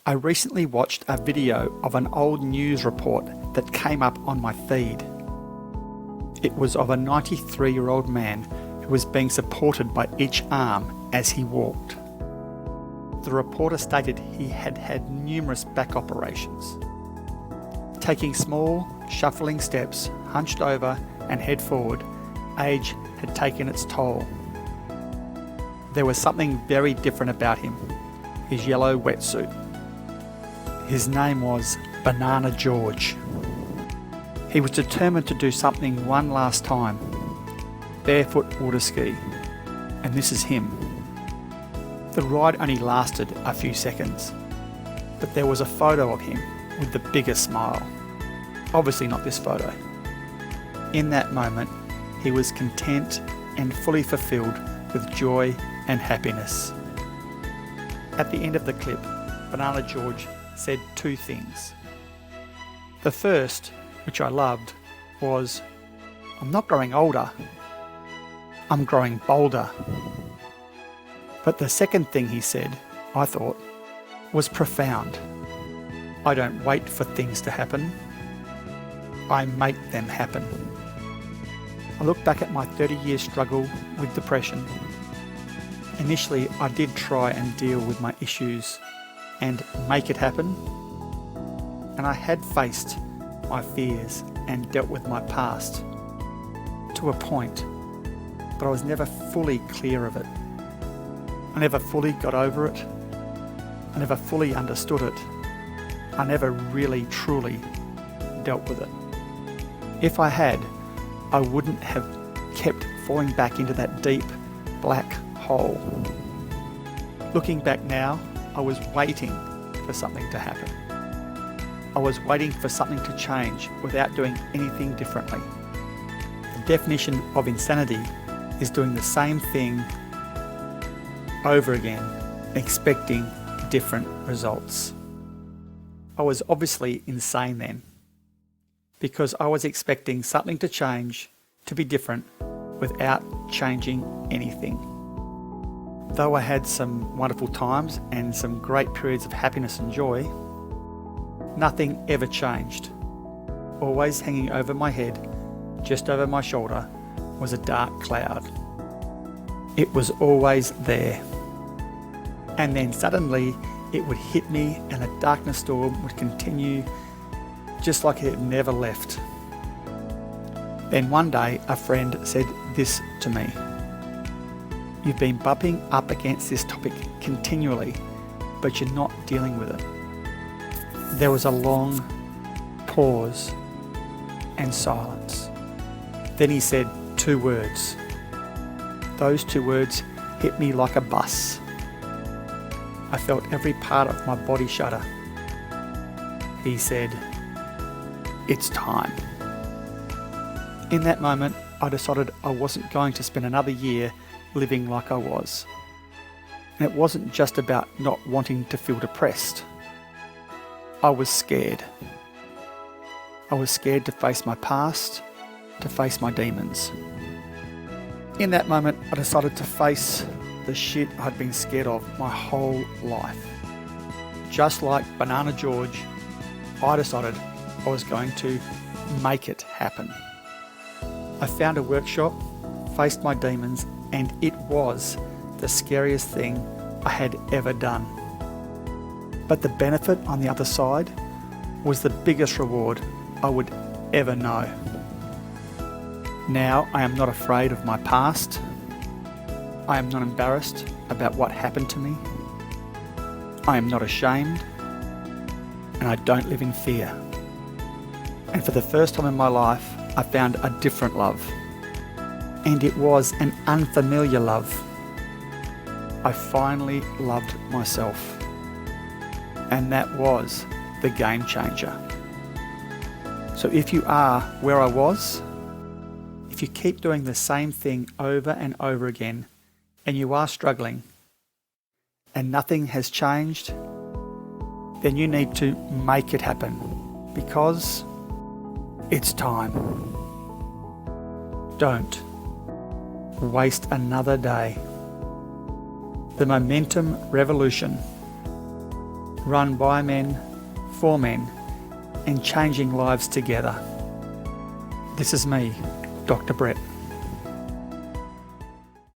I recently watched a video of an old news report that came up on my feed. It was of a 93-year-old man who was being supported by each arm as he walked. The reporter stated he had had numerous back operations. Taking small, shuffling steps, hunched over and head forward, age had taken its toll. There was something very different about him, his yellow wetsuit. His name was Banana George. He was determined to do something one last time, barefoot water ski, and this is him. The ride only lasted a few seconds, but there was a photo of him with the biggest smile. Obviously not this photo. In that moment, he was content and fully fulfilled with joy and happiness. At the end of the clip, Banana George said two things. The first, which I loved, was, "I'm not growing older, I'm growing bolder." But the second thing he said, I thought, was profound. I don't wait for things to happen, I make them happen. I look back at my 30-year struggle with depression. Initially, I did try and deal with my issues and make it happen. And I had faced my fears and dealt with my past to a point, but I was never fully clear of it. I never fully got over it. I never fully understood it. I never really, truly dealt with it. If I had, I wouldn't have kept falling back into that deep, black hole. Looking back now, I was waiting for something to happen. I was waiting for something to change without doing anything differently. The definition of insanity is doing the same thing over again, expecting different results. I was obviously insane then, because I was expecting something to change, to be different, without changing anything. Though I had some wonderful times and some great periods of happiness and joy, nothing ever changed. Always hanging over my head, just over my shoulder, was a dark cloud. It was always there. And then suddenly it would hit me and a darkness storm would continue just like it had never left. Then one day a friend said this to me: "You've been bumping up against this topic continually, but you're not dealing with it." There was a long pause and silence. Then he said two words. Those two words hit me like a bus. I felt every part of my body shudder. He said, "It's time." In that moment, I decided I wasn't going to spend another year living like I was. And it wasn't just about not wanting to feel depressed. I was scared. I was scared to face my past, to face my demons. In that moment, I decided to face the shit I'd been scared of my whole life. Just like Banana George, I decided I was going to make it happen. I found a workshop, faced my demons, and it was the scariest thing I had ever done. But the benefit on the other side was the biggest reward I would ever know. Now I am not afraid of my past. I am not embarrassed about what happened to me. I am not ashamed, and I don't live in fear. And for the first time in my life, I found a different love. And it was an unfamiliar love. I finally loved myself. And that was the game changer. So if you are where I was, if you keep doing the same thing over and over again, and you are struggling, and nothing has changed, then you need to make it happen, because it's time. Don't waste another day. The momentum revolution run by men, for men, and changing lives together. This is me, Dr. Brett.